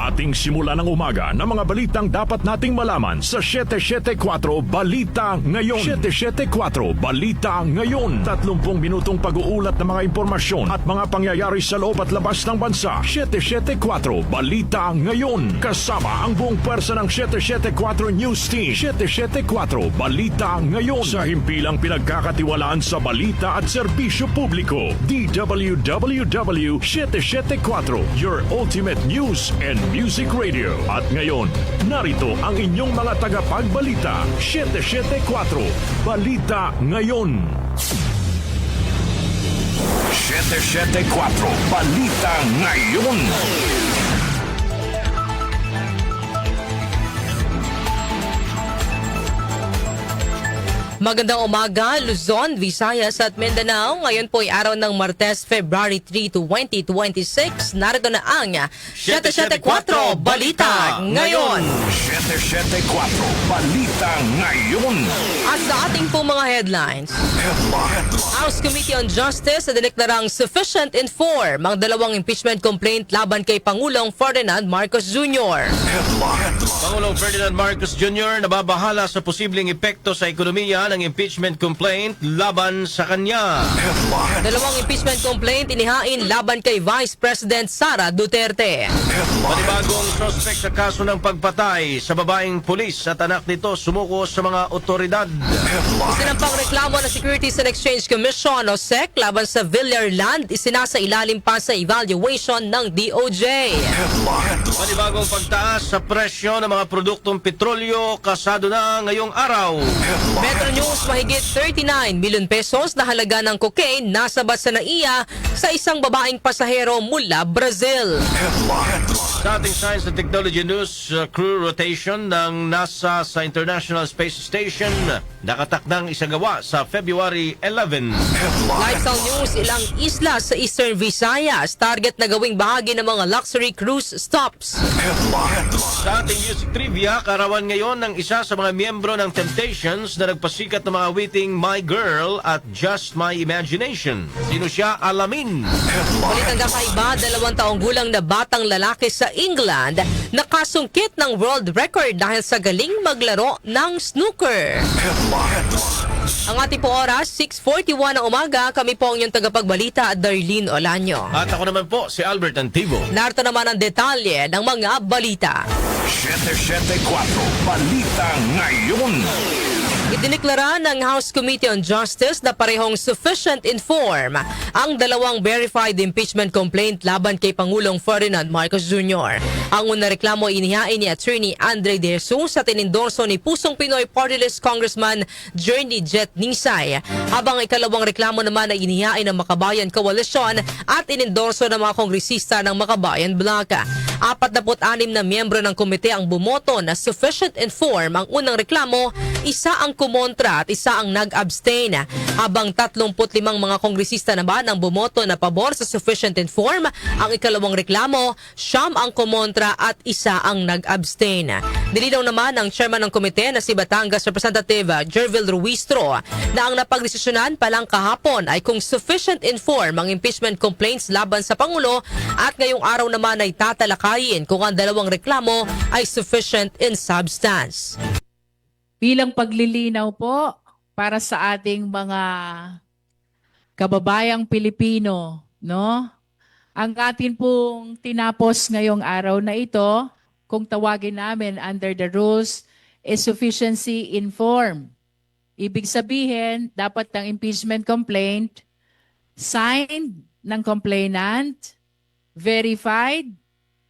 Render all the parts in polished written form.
ating simula ng umaga ng mga balitang dapat nating malaman sa 774 Balita Ngayon. 774 Balita Ngayon. 30 minutong pag-uulat ng mga impormasyon at mga pangyayari sa loob at labas ng bansa. 774 Balita Ngayon. Kasama ang buong pwersa ng 774 News Team. 774 Balita Ngayon. Sa himpilang pinagkakatiwalaan sa balita at serbisyo publiko. DWWW 774, your ultimate news and music radio. At ngayon, narito ang inyong mga tagapagbalita. 774 Balita Ngayon. 774 Balita Ngayon. Magandang umaga, Luzon, Visayas at Mindanao. Ngayon po ay araw ng Martes, February 3, 2026. Narito na ang 774 Balita Ngayon. 774 Balita Ngayon. At sa ating po mga headlines, House Committee on Justice na dineklarang sufficient inform ang dalawang impeachment complaint laban kay Pangulong Ferdinand Marcos Jr. Pangulong Ferdinand Marcos Jr. nababahala sa posibleng epekto sa ekonomiya ng impeachment complaint laban sa kanya. Dalawang impeachment complaint inihain laban kay Vice President Sara Duterte. Panibagong suspect sa kaso ng pagpatay sa babaeng pulis at anak nito sumuko sa mga otoridad. Isinampang reklamo ng Securities and Exchange Commission o SEC laban sa Villar Land, isinasa ilalim pa sa evaluation ng DOJ. Panibagong pagtaas sa presyo ng mga produktong petrolyo kasado na ngayong araw. Metro News, mahigit 39 milyon pesos na halaga ng cocaine nasabat sa NAIA sa isang babaeng pasahero mula Brazil. Sa ating Science and Technology News, crew rotation ng NASA sa International Space Station nakatakdang isagawa sa February 11. Lifestyle News, ilang isla sa Eastern Visayas target na gawing bahagi ng mga luxury cruise stops. Sa ating music trivia, karawan ngayon ng isa sa mga miyembro ng Temptations na nagpasikat ng mga awiting My Girl at Just My Imagination. Sino siya? Alamin. Balitang kakaiba, 2 taong gulang na batang lalaki sa England nakasungkit ng world record dahil sa galing maglaro ng snooker. Ang ating po oras, 6:41 ng umaga. Kami po ang inyong tagapagbalita at Darlene Olanyo. At ako naman po, si Albert Antivo. Narito naman ang detalye ng mga balita. 774 Balita Ngayon. Idineklara ng House Committee on Justice na parehong sufficient inform ang dalawang verified impeachment complaint laban kay Pangulong Ferdinand Marcos Jr. Ang unang reklamo inihain ni Attorney Andre De Jesus at inendorso ni Pusong Pinoy Party List Congressman Journey Jet Nisay, habang ikalawang reklamo naman ay inihain ng Makabayan Coalition at inendorso ng mga kongresista ng Makabayan Bloc. 46 na miyembro ng komite ang bumoto na sufficient inform ang unang reklamo, isa ang kumontra at isa ang nag-abstain, habang 35 mga kongresista naman ang bumoto na pabor sa sufficient inform. Ang ikalawang reklamo, 9 ang kumontra at isa ang nag-abstain. Nilinaw naman ng chairman ng komite na si Batangas Representative Jervil Ruistro na ang napagdesisyonan palang kahapon ay kung sufficient inform ang impeachment complaints laban sa Pangulo, at ngayong araw naman ay tatalakayin kung ang dalawang reklamo ay sufficient in substance. Bilang paglilinaw po para sa ating mga kababayang Pilipino, no? Ang atin pong tinapos ngayong araw na ito, kung tawagin namin under the rules, is sufficiency in form. Ibig sabihin, dapat ang impeachment complaint signed ng complainant, verified,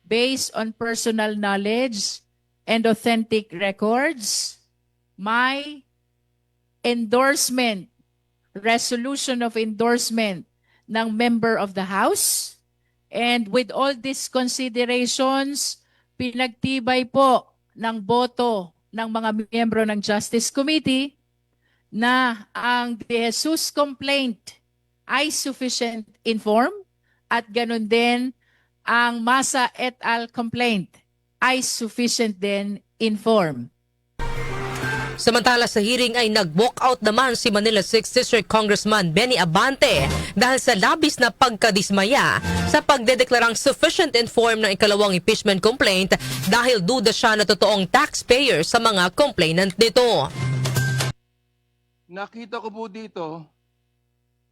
based on personal knowledge and authentic records, may endorsement, resolution of endorsement ng member of the House, and with all these considerations, pinagtibay po ng boto ng mga miyembro ng Justice Committee na ang De Jesus complaint ay sufficient inform, at ganun din ang Masa et al. Complaint ay sufficient din inform. Samantala sa hearing ay nag-walk out naman si Manila 6th District Congressman Benny Abante dahil sa labis na pagkadismaya sa pagdedeklarang sufficient informed ng ikalawang impeachment complaint dahil duda siya na totoong taxpayer sa mga complainant nito. Nakita ko po dito,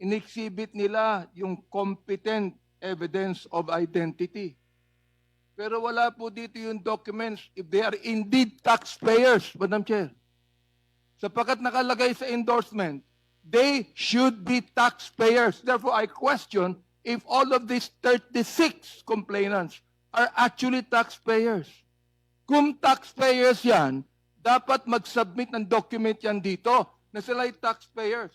in-exhibit nila yung competent evidence of identity. Pero wala po dito yung documents if they are indeed taxpayers, Madam Chair. Sapagkat nakalagay sa endorsement, they should be taxpayers. Therefore, I question if all of these 36 complainants are actually taxpayers. Kung taxpayers yan, dapat mag-submit ng document yan dito na sila ay taxpayers.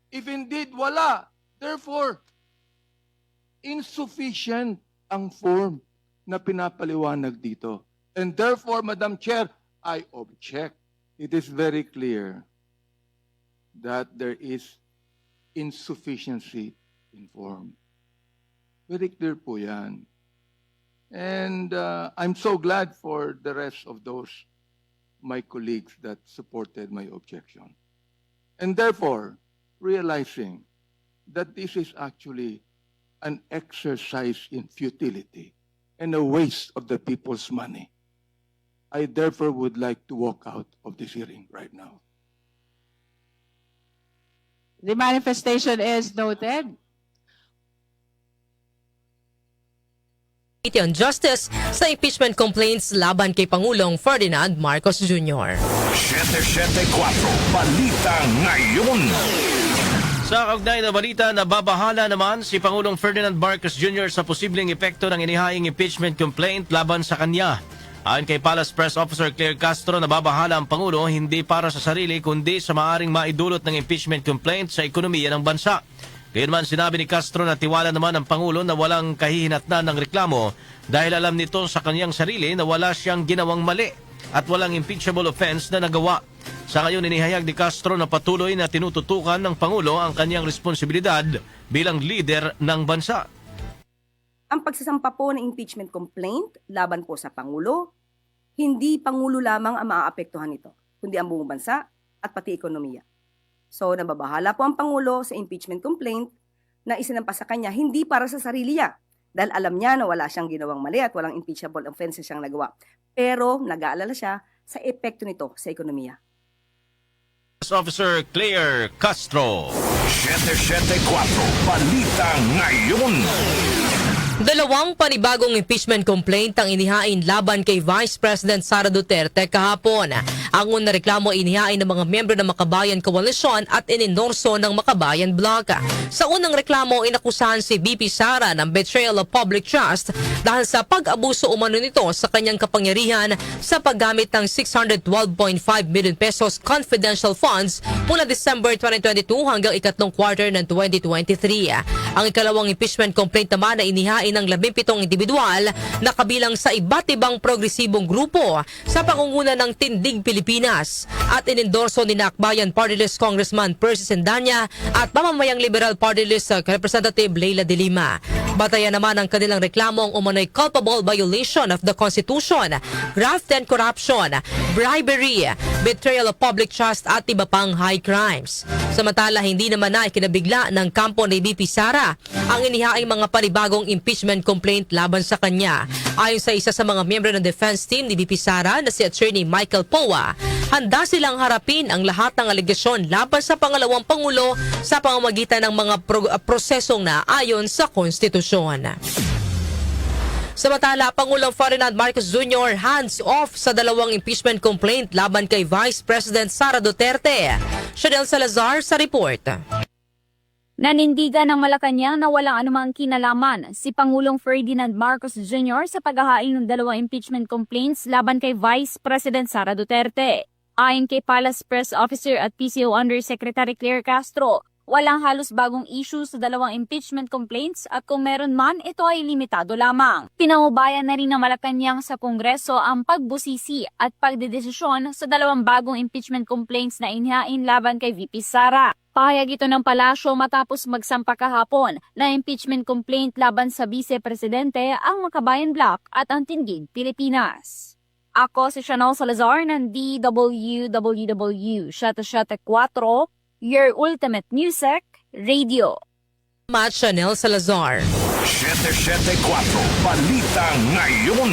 If indeed wala, therefore, insufficient ang form na pinapaliwanag dito. And therefore, Madam Chair, I object. It is very clear that there is insufficiency in form. Very clear po yan. And I'm so glad for the rest of those, my colleagues, that supported my objection. And therefore, realizing that this is actually an exercise in futility and a waste of the people's money, I therefore would like to walk out of this hearing right now. The manifestation is noted. Committee on Justice sa impeachment complaints laban kay Pangulong Ferdinand Marcos Jr. 774 Balita Ngayon. Sa kaugnay na balita, nababahala naman si Pangulong Ferdinand Marcos Jr. sa posibleng epekto ng inihaing impeachment complaint laban sa kanya. Ayon kay Palace Press Officer Claire Castro, nababahala ang Pangulo hindi para sa sarili kundi sa maaring maidulot ng impeachment complaint sa ekonomiya ng bansa. Gayunman sinabi ni Castro na tiwala naman ang Pangulo na walang kahihinatnan ng reklamo dahil alam nito sa kanyang sarili na wala siyang ginawang mali at walang impeachable offense na nagawa. Sa ngayon, inihayag ni Castro na patuloy na tinututukan ng Pangulo ang kanyang responsibilidad bilang leader ng bansa. Ang pagsasampa po ng impeachment complaint laban po sa Pangulo, hindi Pangulo lamang ang maaapektuhan nito, kundi ang buong bansa at pati ekonomiya. So, nababahala po ang Pangulo sa impeachment complaint na isinampa sa kanya hindi para sa sarili niya, dahil alam niya na wala siyang ginawang mali at walang impeachable offenses siyang nagawa. Pero nag-aalala siya sa epekto nito sa ekonomiya. Officer Claire Castro. 774 Balita Ngayon. Dalawang panibagong impeachment complaint ang inihain laban kay Vice President Sara Duterte kahapon. Ang unang reklamo inihain ng mga miyembro ng Makabayan Coalition at inendorso ng Makabayan Bloc. Sa unang reklamo, inakusahan si VP Sara ng betrayal of public trust dahil sa pag-abuso umano nito sa kanyang kapangyarihan sa paggamit ng 612.5 million pesos confidential funds mula December 2022 hanggang ikatlong quarter ng 2023. Ang ikalawang impeachment complaint naman na inihain ng 17 individual na kabilang sa iba't ibang progresibong grupo sa pangunguna ng Tindig Pilipinas at inendorso ni Akbayan Party List Congressman Percy Sendanya at Mamamayang Liberal Party List Representative Leila de Lima. Batayan naman ang kanilang reklamong umano'y culpable violation of the Constitution, graft and corruption, bribery, betrayal of public trust at iba pang high crimes. Samantala, hindi naman na ikinabigla ng kampo ni VP Sara ang inihaing mga panibagong impeachment complaint laban sa kanya. Ayon sa isa sa mga miyembro ng defense team ni VP Sara na si Attorney Michael Poa, handa silang harapin ang lahat ng alegasyon laban sa pangalawang Pangulo sa pamamagitan ng mga prosesong na ayon sa konstitusyon. Samantala, Pangulong Ferdinand Marcos Jr. hands off sa dalawang impeachment complaint laban kay Vice President Sara Duterte. Shadel Salazar sa report. Nanindigan ng Malacanang na walang anumang kinalaman si Pangulong Ferdinand Marcos Jr. sa paghahain ng dalawang impeachment complaints laban kay Vice President Sara Duterte. Ayon kay Palace Press Officer at PCO Undersecretary Claire Castro, walang halos bagong issue sa dalawang impeachment complaints at kung meron man, ito ay limitado lamang. Pinangubayan na rin ng Malacanang sa Kongreso ang pagbusisi at pagdedesisyon sa dalawang bagong impeachment complaints na inihain laban kay VP Sara. Pahayag ito ng palasyo matapos magsampa kahapon na impeachment complaint laban sa Vice Presidente, ang Makabayan Bloc at ang Tindig Pilipinas. Ako si Chanel Salazar ng DWWW 774, your ultimate music radio. Chanel Salazar. 774 Balita Ngayon.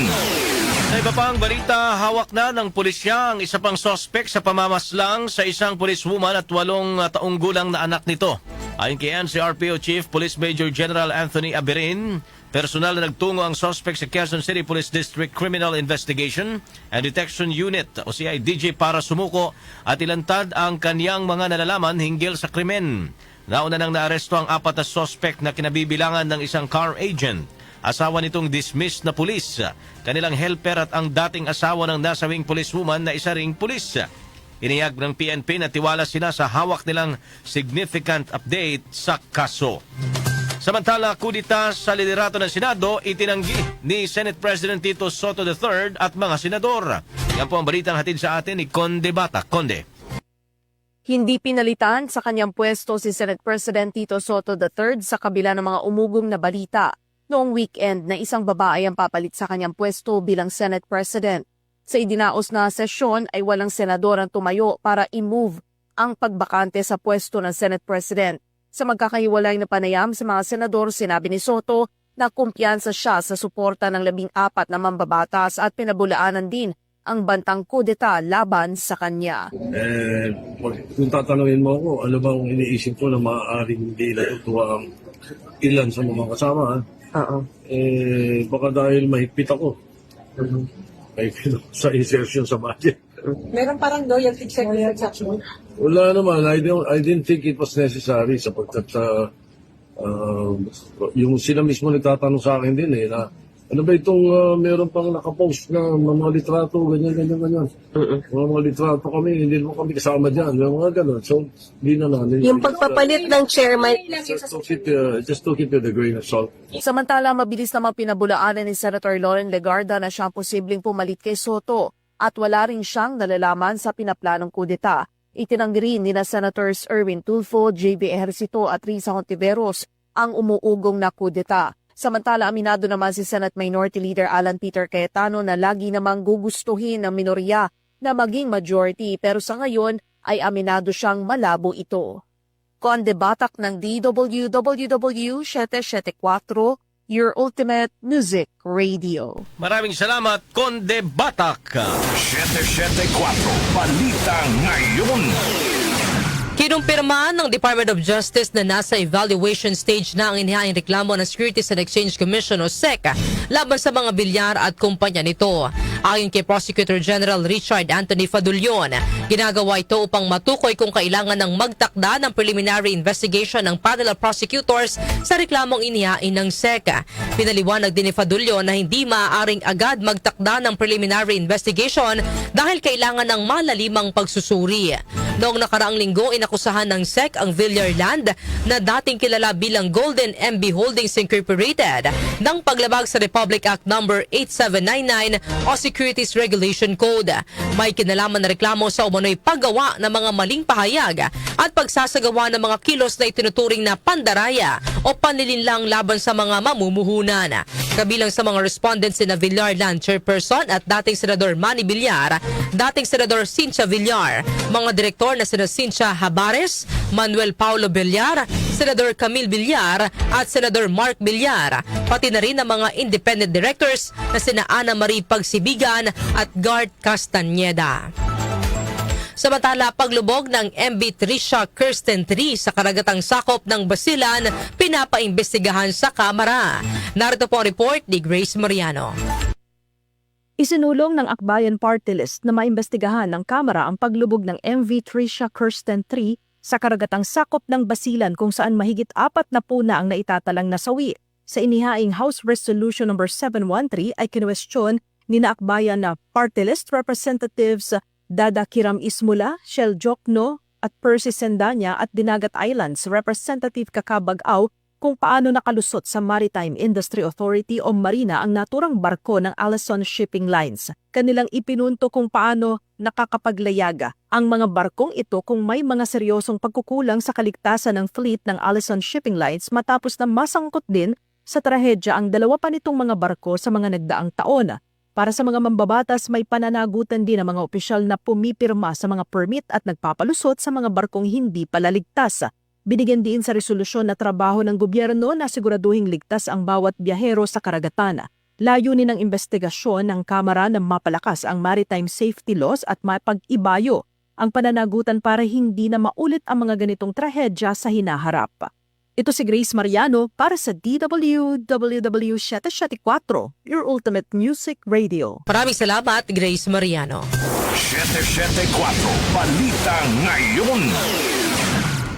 Sa iba pang balita, hawak na ng pulisya ang isa pang sospek sa pamamaslang sa isang policewoman at 8 taong gulang na anak nito. Ayon kay NCRPO Chief Police Major General Anthony Aberin, personal na nagtungo ang sospek sa Quezon City Police District Criminal Investigation and Detection Unit o CIDJ para sumuko at ilantad ang kaniyang mga nalalaman hinggil sa krimen. Nauna nang naaresto ang 4 na sospek na kinabibilangan ng isang car agent, asawa nitong dismissed na pulis, kanilang helper at ang dating asawa ng nasawing policewoman na isa ring pulis. Iniyag ng PNP na tiwala sila sa hawak nilang significant update sa kaso. Samantala, kudita sa liderato ng Senado, itinanggi ni Senate President Tito Soto III at mga senador. Yan po ang balitang hatid sa atin ni Conde Bata. Conde. Hindi pinalitan sa kanyang pwesto si Senate President Tito Soto III sa kabila ng mga umugong na balita noong weekend na isang babae ang papalit sa kanyang pwesto bilang Senate President. Sa idinaos na sesyon ay walang senador ang tumayo para i-move ang pagbakante sa pwesto ng Senate President. Sa magkakahiwalay na panayam sa mga senador, sinabi ni Soto na kumpiyansa siya sa suporta ng 14 na mambabatas at pinabulaanan din ang bantang kudeta laban sa kanya. Kung tatanungin mo ako, ano bang iniisip ko na maaaring hindi natutuwa ang ilan sa mga kasama? Baka dahil mahigpit ako. Mahigpit ako sa insertion sa budget. Meron parang loyalty check na transaction. Wala naman. I didn't think it was necessary sapagkat yung sila mismo nagtatanong sa akin din na ano ba itong meron pang nakapost na mga litrato, ganyan. Mga litrato kami, hindi naman kami kasama dyan. Mga ganun. So, hindi na namin. Yung pagpapalit ng chairman. Just took it with a grain of salt. Samantala, mabilis namang pinabulaanan ni Senator Loren Legarda na siyang posibleng pumalit kay Soto at wala rin siyang nalalaman sa pinaplanong kudeta. Itinanggi rin nina Senators Erwin Tulfo, J.B. Ejercito at Risa Hontiveros ang umuugong na kudeta. Samantala, aminado naman si Senate Minority Leader Alan Peter Cayetano na lagi namang gugustuhin ng minorya na maging majority pero sa ngayon ay aminado siyang malabo ito. Conde Batak ng DWWW 774, your ultimate music radio. Maraming salamat, Conde Batak. 774 Balita Ngayon. Kinumpirma ng Department of Justice na nasa evaluation stage na ang inihaing reklamo ng Securities and Exchange Commission o SEC laban sa mga bilyar at kumpanya nito. Ayon kay Prosecutor General Richard Anthony Fadulion, ginagawa ito upang matukoy kung kailangan ng magtakda ng preliminary investigation ng panel of prosecutors sa reklamong inihain ng SEC. Pinaliwanag din ni Fadulion na hindi maaaring agad magtakda ng preliminary investigation dahil kailangan ng malalimang pagsusuri. Noong nakaraang linggo, inakusahan ng SEC ang Villar Land na dating kilala bilang Golden MB Holdings Incorporated ng paglabag sa Republic Act No. 8799 o Securities Regulation Code. May kinalaman na reklamo sa umano'y paggawa ng mga maling pahayag at pagsasagawa ng mga kilos na itinuturing na pandaraya o panlilinlang laban sa mga mamumuhunan. Kabilang sa mga respondents na Villar Land Chairperson at dating Senador Manny Villar, dating Senador Cynthia Villar, mga direktor na sina Cynthia Habares, Manuel Paulo Villar, Senador Camille Villar at Senador Mark Villar, pati na rin ang mga independent directors na sina Ana Marie Pagsibigan at Gart Castañeda. Samantala, paglubog ng MV Trisha Kirsten 3 sa karagatang sakop ng Basilan, pinapaimbestigahan sa Kamara. Narito po ang report ni Grace Mariano. Isinulong ng Akbayan Party List na maimbestigahan ng Kamara ang paglubog ng MV Trisha Kirsten 3 sa karagatang sakop ng Basilan kung saan mahigit 4 na puna ang naitatalang nasawi. Sa inihaing House Resolution No. 713 ay kinwestiyon ni na Akbayan na Party List Representatives Dada Kiram Ismula, Shell Jokno at Percy Sendanya at Dinagat Islands Representative Kakabag-aw kung paano nakalusot sa Maritime Industry Authority o Marina ang naturang barko ng Allison Shipping Lines. Kanilang ipinunto kung paano nakakapaglayaga ang mga barkong ito kung may mga seryosong pagkukulang sa kaligtasan ng fleet ng Allison Shipping Lines matapos na masangkot din sa trahedya ang 2 pa nitong mga barko sa mga nagdaang taon. Para sa mga mambabatas, may pananagutan din ang mga opisyal na pumipirma sa mga permit at nagpapalusot sa mga barkong hindi palaligtas. Binigyan din sa resolusyon na trabaho ng gobyerno na siguraduhing ligtas ang bawat biyahero sa karagatan. Layunin ng investigasyon ng Kamara na mapalakas ang maritime safety laws at mapag-ibayo ang pananagutan para hindi na maulit ang mga ganitong trahedya sa hinaharap. Ito si Grace Mariano para sa DWWW 774, your ultimate music radio. Maraming salamat, Grace Mariano. 774 Balita Ngayon.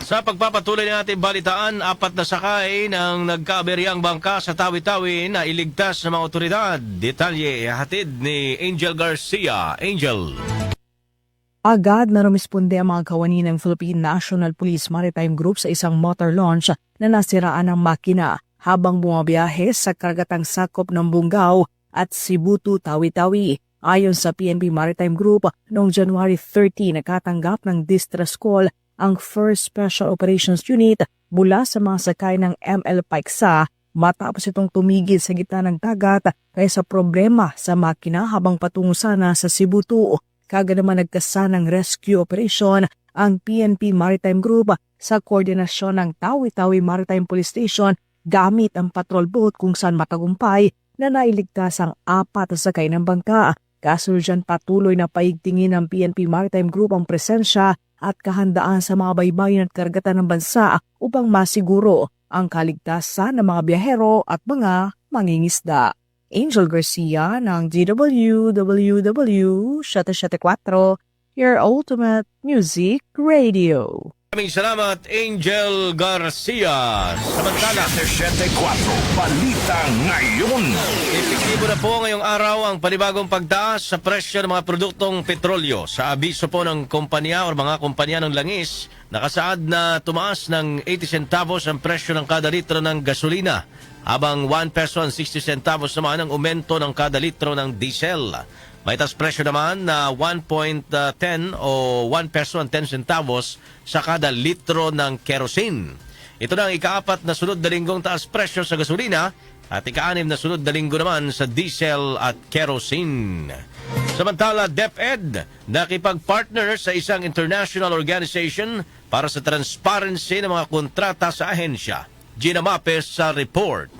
Sa pagpapatuloy ng ating balitaan, 4 na sakay ng nagkaaberyang bangka sa Tawi-Tawi na iligtas ng mga otoridad. Detalye hatid ni Angel Garcia. Angel. Agad na rumisponde ang mga kawani ng Philippine National Police Maritime Group sa isang motor launch na nasiraan ng makina habang bumabiyahe sa karagatang sakop ng Bungaw at Cebu to Tawi-Tawi. Ayon sa PNP Maritime Group, noong January 30 nakatanggap ng distress call ang 1st Special Operations Unit mula sa mga sakay ng ML Paiksa matapos itong tumigil sa gitna ng dagat kaya sa problema sa makina habang patungo sana sa Cebu 2. Kaga naman nagkasa ng rescue operation ang PNP Maritime Group sa koordinasyon ng Tawi-Tawi Maritime Police Station gamit ang patrol boat kung saan matagumpay na nailigtas ang 4 na sakay ng bangka. Kasunod dyan patuloy na paigtingin ng PNP Maritime Group ang presensya at kahandaan sa mga baybayin at karagatan ng bansa upang masiguro ang kaligtasan ng mga biyahero at mga mangingisda. Angel Garcia ng DWWW 774, your ultimate music radio. Maraming salamat, Angel Garcia. Samantala, 774 Balita Ngayon. epektibo na po ngayong araw ang panibagong pagtaas sa presyo ng mga produktong petrolyo. Sa abiso po ng kumpanya o mga kumpanya ng langis, nakasaad na tumaas ng 80 centavos ang presyo ng kada litro ng gasolina, habang 1 peso and 60 centavos naman ang aumento ng kada litro ng diesel. May taas presyo naman na 1.10 o 1 peso and 10 centavos sa kada litro ng kerosene. Ito na ang ika-4 na sunod na linggong taas presyo sa gasolina at ika-6 na sunod na linggo naman sa diesel at kerosene. Samantala, DepEd nakipag-partner sa isang international organization para sa transparency ng mga kontrata sa ahensya. Gina Mapes sa report.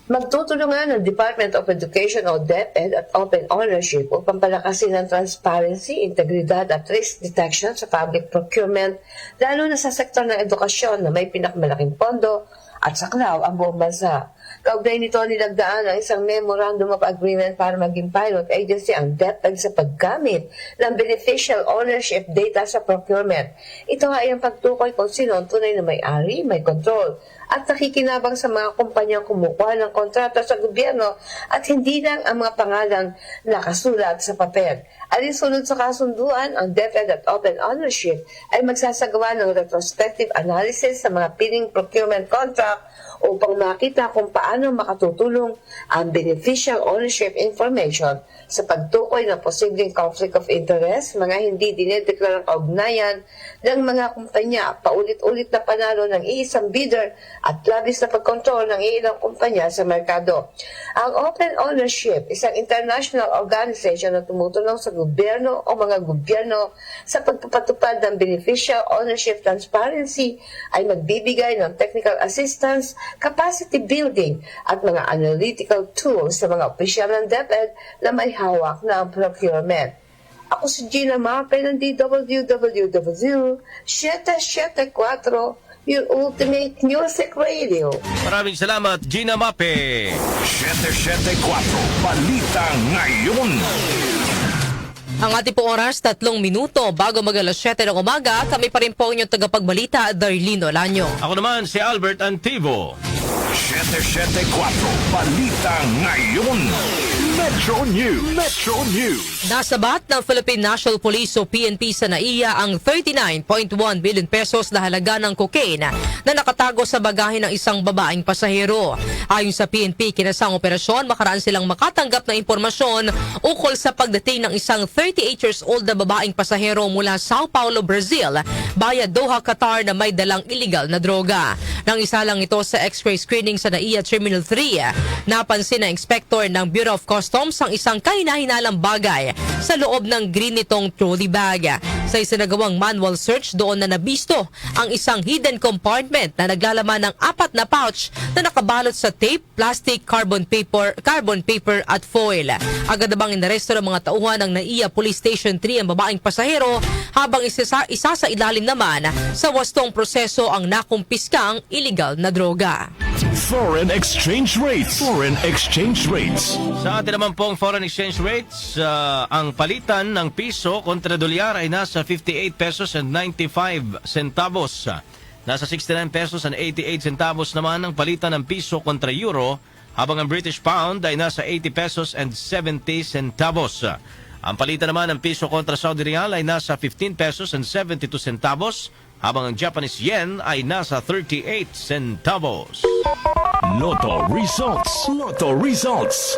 Magtutulungan ng Department of Education o DepEd at Open Ownership upang palakasin ang transparency, integridad at risk detection sa public procurement, lalo na sa sektor ng edukasyon na may pinakamalaking pondo at saklaw ang buong bansa. Kaugnay nito, nilagdaan ang isang Memorandum of Agreement para maging pilot agency ang DepEd sa paggamit ng beneficial ownership data sa procurement. Ito ay ang pagtukoy kung sino ang tunay na may-ari, may control, at nakikinabang sa mga kumpanyang kumukuha ng kontrata sa gobyerno at hindi lang ang mga pangalang nakasulat sa papel. Alinsunod sa kasunduan, ang DepEd at Open Ownership ay magsasagawa ng retrospective analysis sa mga piling procurement contract upang makita kung paano makatutulong ang beneficial ownership information sa pagtukoy ng posibleng conflict of interest, mga hindi dinedeklarang kaugnayan ng mga kumpanya, paulit-ulit na panalo ng iisang bidder at labis na pagkontrol ng ilang kumpanya sa merkado. Ang Open Ownership, isang international organization na tumutulong sa gobyerno o mga gobyerno sa pagpapatupad ng beneficial ownership transparency, ay magbibigay ng technical assistance, capacity building at mga analytical tools sa mga opisyal ng DepEd na may hawak ng procurement. Ako si Gina Mape ng DWWW 774, your ultimate music radio. Maraming salamat, Gina Mape. 774 Balita Ngayon. Ang ating pong oras, 3 minuto bago mag-alas 7 ng umaga. Kami pa rin po inyong tagapagbalita, Darlene Olanyo. Ako naman si Albert Antivo. 774 Balita Ngayon. Metro News. Metro News. Nasabat ng Philippine National Police o PNP sa NAIA ang 39.1 billion pesos na halaga ng cocaine na nakatago sa bagahe ng isang babaeng pasahero. Ayon sa PNP, kinasang operasyon, makaraan silang makatanggap ng impormasyon ukol sa pagdating ng isang 38 years old na babaeng pasahero mula Sao Paulo, Brazil, via Doha, Qatar na may dalang illegal na droga. Nang isa lang ito sa X-ray screening sa NAIA Terminal 3, napansin na inspector ng Bureau of Customs customs ang isang kahina-hinalang bagay sa loob ng green nitong trolley bag. Sa isinagawang manual search, doon na nabisto ang isang hidden compartment na naglalaman ng 4 na pouch na nakabalot sa tape, plastic, carbon paper at foil. Agad na bang inaresto ng mga tauhan ng NAIA Police Station 3 ang babaeng pasahero, habang isa sa ilalim naman sa wastong proseso ang nakumpiskang illegal na droga. Foreign exchange rates. Foreign exchange rates. Sa atin naman pong foreign exchange rates, ang palitan ng piso kontra dolyar ay nasa 58 pesos and 95 centavos. Nasa 69 pesos and 88 centavos naman ang palitan ng piso kontra euro, habang ang British pound ay nasa 80 pesos and 70 centavos. Ang palitan naman ng piso kontra Saudi Real ay nasa 15 pesos and 72 centavos, habang ang Japanese yen ay nasa 38 centavos. Lotto results. Lotto results.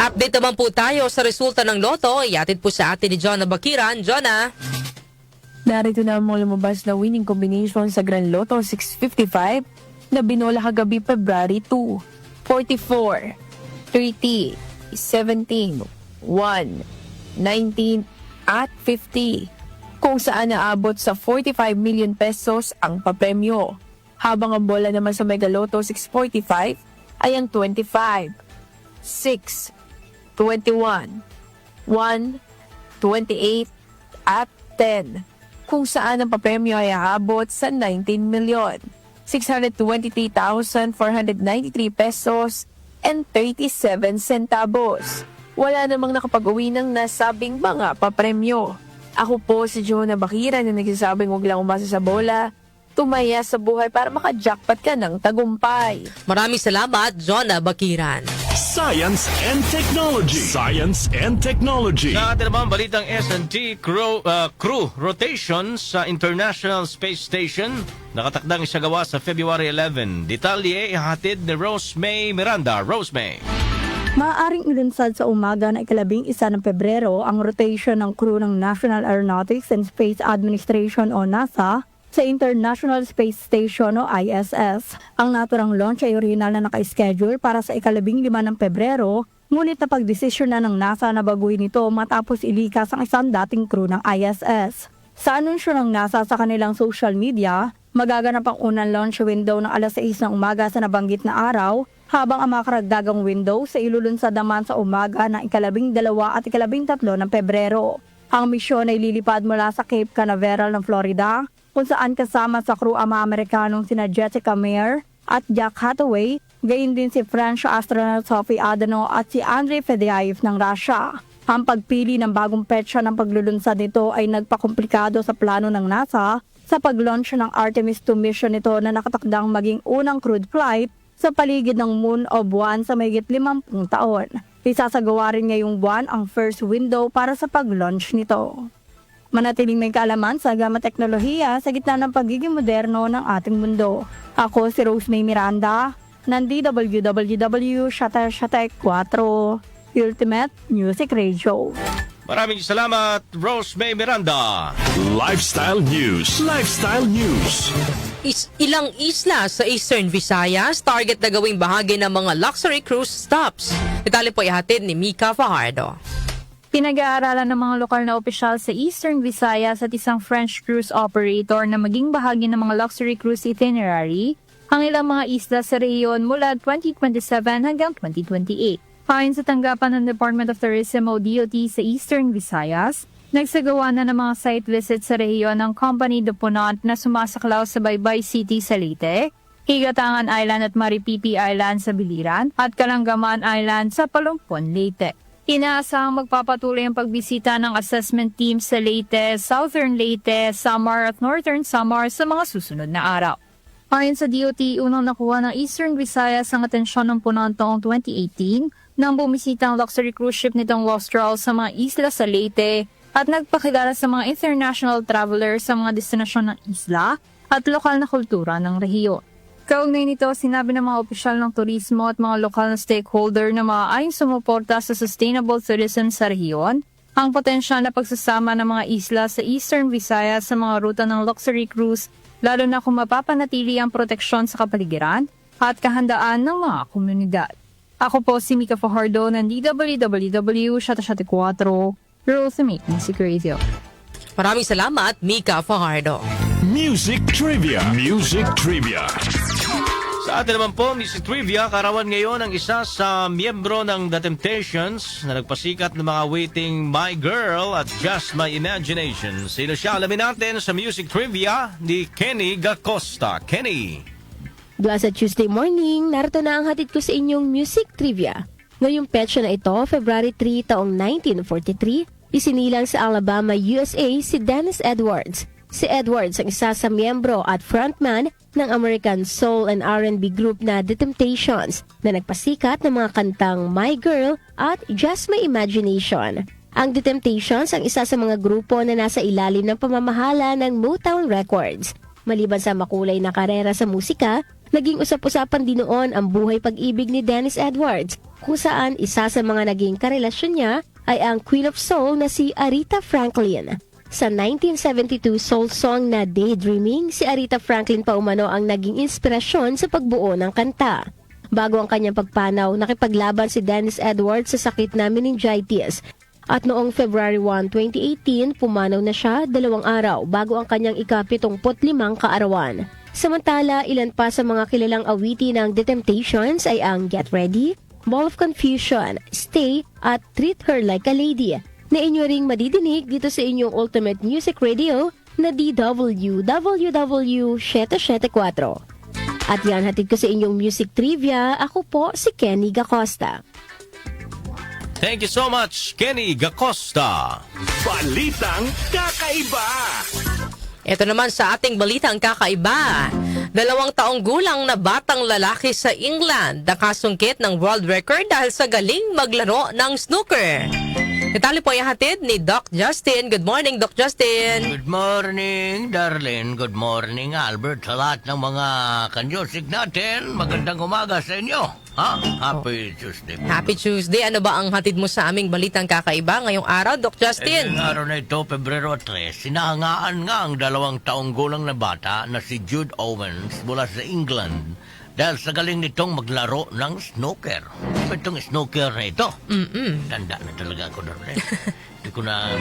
Update naman po tayo sa resulta ng Lotto. Iatid po sa atin ni Jonah Bakiran. Jonah. Narito na ang mga lumabas na winning combination sa Grand Lotto 655 na binola kagabi February 2. 44, 30, 17, 1, 19, at 50, kung saan naabot sa 45 million pesos ang papremyo. Habang ang bola naman sa Mega Lotto 645 ay ang 25, 6, 21, 1, 28, at 10, kung saan ang papremyo ay aabot sa 19,623,493 pesos and 37 centavos. Wala namang nakapag-uwi ng nasabing mga papremyo. Ako po si Jonah Bakiran na nagsasabing huwag lang umasa sa bola, tumaya sa buhay para maka-jackpot ka ng tagumpay. Maraming salamat, Jonah Bakiran. Science and technology. Science and technology. Sa atin naman, balitang S&T crew rotation sa International Space Station. Nakatakdang isagawa sa February 11. Detalye ihatid ni Rose May Miranda. Rose May. Maaaring ilunsad sa umaga na 11 ng Pebrero ang rotation ng crew ng National Aeronautics and Space Administration o NASA sa International Space Station o ISS. Ang naturang launch ay original na naka-schedule para sa 15 ng Pebrero, ngunit napagdesisyon na ng NASA na baguhin ito matapos ilikas ang isang dating crew ng ISS. Sa anunsyo ng NASA sa kanilang social media, magaganap ang unang launch window ng alas 6 ng umaga sa nabanggit na araw, habang ang mga karagdagang window sa ilulunsad naman sa umaga ng 12 at 13 ng Pebrero. Ang misyon ay lilipad mula sa Cape Canaveral ng Florida, kung saan kasama sa crew ang mga Amerikanong sina Jessica Meir at Jack Hathaway, gayon din si French astronaut Sophie Adano at si Andrei Fedyaev ng Russia. Ang pagpili ng bagong petsa ng paglulunsad nito ay nagpakomplikado sa plano ng NASA sa pag-launch ng Artemis 2 mission nito na nakatakdang maging unang crewed flight sa paligid ng moon o buwan sa mahigit 50 taon. Isasagawa rin ngayong buwan ang first window para sa pag-launch nito. Manatiling may kaalaman sa gama teknolohiya sa gitna ng pagiging moderno ng ating mundo. Ako si Rose May Miranda, ng DWWW Shatek 4, Ultimate Music Radio. Maraming salamat, Rose May Miranda. Lifestyle News. Lifestyle News. Ilang isla sa Eastern Visayas target na gawing bahagi ng mga luxury cruise stops. Detalye po ihatid ni Mika Fajardo. Pinag-aaralan ng mga lokal na opisyal sa Eastern Visayas at isang French cruise operator na maging bahagi ng mga luxury cruise itinerary ang ilang mga isla sa rehiyon mula 2027 hanggang 2028. Ayon sa tanggapan ng Department of Tourism o DOT sa Eastern Visayas, nagsagawa na ng mga site visit sa rehiyon ng Company de Ponant na sumasaklaw sa Baybay City sa Leyte, Higatangan Island at Maripipi Island sa Biliran at Kalanggaman Island sa Palumpon, Leyte. Inaasahang magpapatuloy ang pagbisita ng assessment team sa Leyte, Southern Leyte, Samar at Northern Samar sa mga susunod na araw. Ayon sa DOT, unang nakuha ng Eastern Visayas ang atensyon ng Ponant taong 2018 nang bumisita ang luxury cruise ship nitong Waustral sa mga isla sa Leyte at nagpakilala sa mga international travelers sa mga destinasyon ng isla at lokal na kultura ng rehiyon. Kaugnay nito, sinabi ng mga opisyal ng turismo at mga lokal na stakeholder na maaaring sumuporta sa sustainable tourism sa rehiyon, ang potensyal na pagsasama ng mga isla sa Eastern Visayas sa mga ruta ng luxury cruise, lalo na kung mapapanatili ang proteksyon sa kapaligiran, at kahandaan ng mga komunidad. Ako po si Mika Fajardo ng DWWW 74 Rules to Make Music Radio. Maraming salamat, Mika Fajardo. Music Trivia. Music Trivia. Sa atin naman po, Music Trivia, karawan ngayon ang isa sa miyembro ng The Temptations na nagpasikat ng mga waiting My Girl at Just My Imagination. Sino siya? Alamin natin sa Music Trivia ni Kenny Gacosta. Kenny. Blessed Tuesday morning, narito na ang hatid ko sa inyong Music Trivia. Ngayong petsa na ito, February 3 taong 1943, isinilang sa Alabama, USA si Dennis Edwards. Si Edwards ang isa sa miyembro at frontman ng American Soul and R&B group na The Temptations na nagpasikat ng mga kantang My Girl at Just My Imagination. Ang The Temptations ang isa sa mga grupo na nasa ilalim ng pamamahala ng Motown Records. Maliban sa makulay na karera sa musika, naging usap-usapan din noon ang buhay pag-ibig ni Dennis Edwards, kung saan isa sa mga naging karelasyon niya ay ang Queen of Soul na si Aretha Franklin. Sa 1972 soul song na Daydreaming, si Aretha Franklin pa umano ang naging inspirasyon sa pagbuo ng kanta. Bago ang kanyang pagpanaw, nakipaglaban si Dennis Edwards sa sakit na meningitis. At noong February 1, 2018, pumanaw na siya 2 araw bago ang kanyang ika-75 kaarawan. Samantala, ilan pa sa mga kilalang awiti ng The Temptations ay ang Get Ready, Ball of Confusion, Stay at Treat Her Like a Lady, na inyo ring madidinig dito sa inyong Ultimate Music Radio na DWWW 774. At yan, hatid ko sa inyong Music Trivia. Ako po si Kenny Gacosta. Thank you so much, Kenny Gacosta. Balitang Kakaiba. Ito naman sa ating balitang kakaiba. 2 taong gulang na batang lalaki sa England nakasungkit ng world record dahil sa galing maglaro ng snooker. Detalye po yung hatid ni Doc Justin. Good morning, Doc Justin. Good morning, Darlene. Good morning, Albert. Sa lahat ng mga kanyosik natin, magandang umaga sa inyo. Happy Tuesday. Happy Tuesday. Ano ba ang hatid mo sa aming balitang kakaiba ngayong araw, Doc Justin? Ngayong araw na ito, Pebrero 3, sinahangaan nga ang 2 taong gulang na bata na si Jude Owens mula sa England dahil sa galing nitong maglaro ng snooker. Itong snooker na ito. Tanda na talaga ako doon. Hindi ko na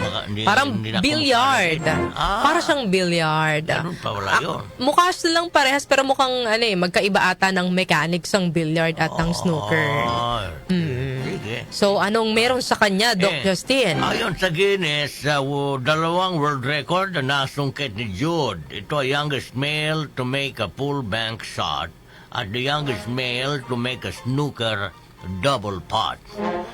parang billiard. Para siyang billiard. Ganun pa wala yun. Mukha silang parehas pero mukhang magkaiba ata ng mechanics ang billiard at ng snooker. Sige. So anong meron sa kanya, Doc Justin? Ayon sa Guinness, 2 world record na nasungkit ni Jude. Ito ay youngest male to make a full bank shot at the youngest male to make a snooker double pot.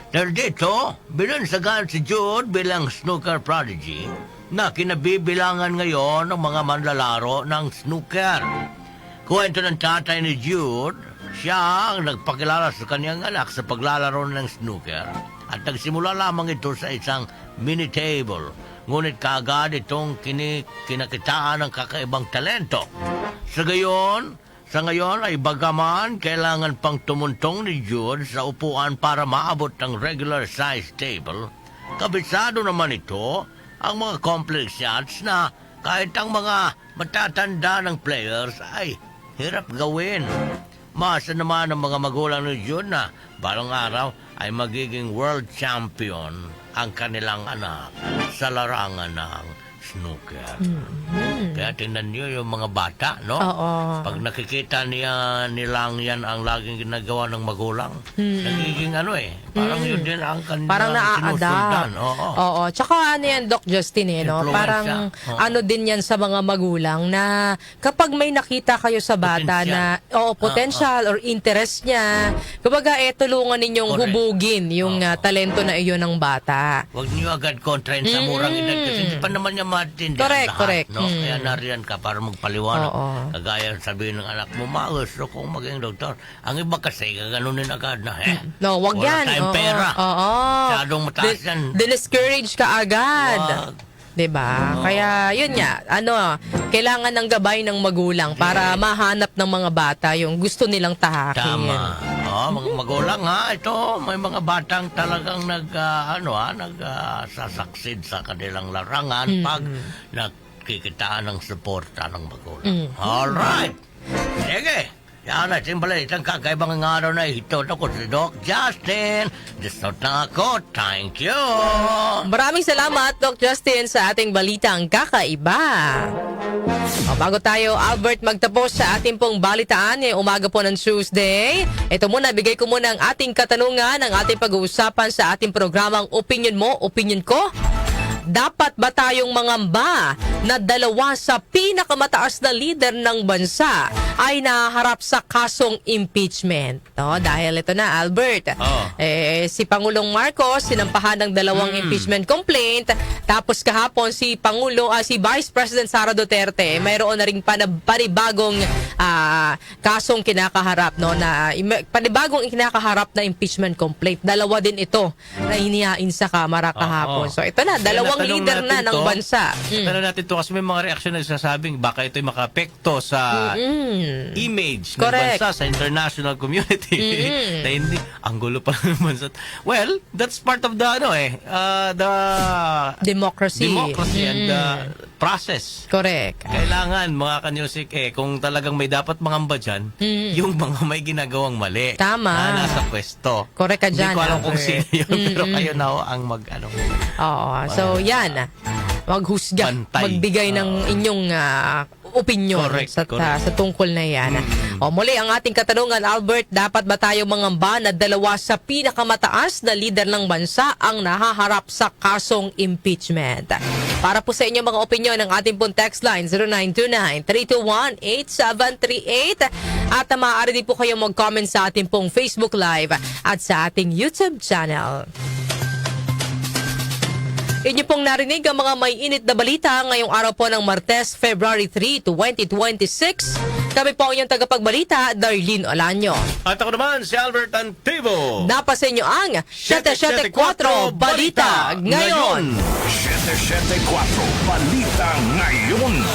Dahil dito, binansagan si Jude bilang snooker prodigy na kinabibilangan ngayon ng mga manlalaro ng snooker. Kwento ng tatay ni Jude, siya ang nagpakilala sa kanyang anak sa paglalaro ng snooker at nagsimula lamang ito sa isang mini table. Ngunit kaagad itong kinakitaan ng kakaibang talento. Sa ngayon ay bagaman kailangan pang tumuntong ni Jude sa upuan para maabot ng regular size table, kabisado naman ito ang mga complex shots na kahit ang mga matatanda ng players ay hirap gawin. Maasa naman ang mga magulang ni Jude na balang araw ay magiging world champion ang kanilang anak sa larangan ng snooker. Kaya tingnan niyo yung mga bata, no? Oo. Pag nakikita nilang yan ang laging ginagawa ng magulang, nagiging parang yun din ang kanilang parang sinusundan. Oo. Tsaka yan, Doc Justin, no? Influensya. Parang din yan sa mga magulang na kapag may nakita kayo sa bata potential or interest niya, kumbaga tulungan ninyong hubugin yung talento na iyon ng bata. Huwag niyo agad kontrain sa murang edad kasi hindi pa naman niya maintindihan lahat. No? Kaya nariyan ka para magpaliwanag. Kagaya sabihin ng anak mo, gusto kong maging doktor. Ang iba kasi, gaganunin agad na, No, wag wala yan. tayong pera. Masyadong mataas yan. Discourage ka agad. Diba? Kaya, yun nga, kailangan ng gabay ng magulang para mahanap ng mga bata yung gusto nilang tahakin. Tama. Mga magulang ito, may mga batang talagang nagsasucceed sa kanilang larangan pag nakikitaan ng suporta ng magulang. Alright. Sige. Yan at balitang kakaibang araw na ito ako si Doc Justin. Disot na ako. Thank you. Maraming salamat, Doc Justin, sa ating balitang kakaiba. O, bago tayo, Albert, magtapos sa ating pong balitaan ngayong umaga po ng Tuesday, ito muna, bigay ko muna ang ating katanungan, ang ating pag-uusapan sa ating programang Opinion Mo, Opinion Ko. Dapat ba tayong mangamba na dalawa sa pinakamataas na leader ng bansa ay naharap sa kasong impeachment? No, dahil ito na, Albert. Si Pangulong Marcos sinampahan ng dalawang impeachment complaint. Tapos kahapon si Vice President Sara Duterte, mayroon na ring panibagong kasong kinakaharap, no, na panibagong kinakaharap na impeachment complaint. Dalawa din ito na hinihain sa Kamara kahapon. So ito na, dalawang leader na ng bansa. Tanong natin to kasi may mga reaksyon na nagsasabing baka ito'y makapekto sa image ng bansa sa international community. Na hindi, ang gulo pa ng bansa. Well, that's part of the the democracy and the process. Correct. Kailangan mga kanyusik kung talagang may dapat mangamba dyan, yung mga may ginagawang mali. Tama. Na nasa pwesto. Correct ka dyan. Hindi ko alam kung Albert. sino yun, pero kayo na ang Oo. So, yan. Maghusga. Bantay. Magbigay ng inyong opinion sa tungkol na yan. O, muli ang ating katanungan, Albert, dapat ba tayo mangamba na dalawa sa pinakamataas na leader ng bansa ang nahaharap sa kasong impeachment? Para po sa inyong mga opinion, ang ating pong text line 0929-321-8738 at maaari din po kayong mag-comment sa ating pong Facebook Live at sa ating YouTube channel. Inyo pong narinig ang mga may init na balita ngayong araw po ng Martes, February 3, 2026. Kami po ang inyong tagapagbalita, Darlene Olanyo. At ako naman, si Albert Antibo. Napasa inyo ang 774 Balita Ngayon. 774 Balita Ngayon.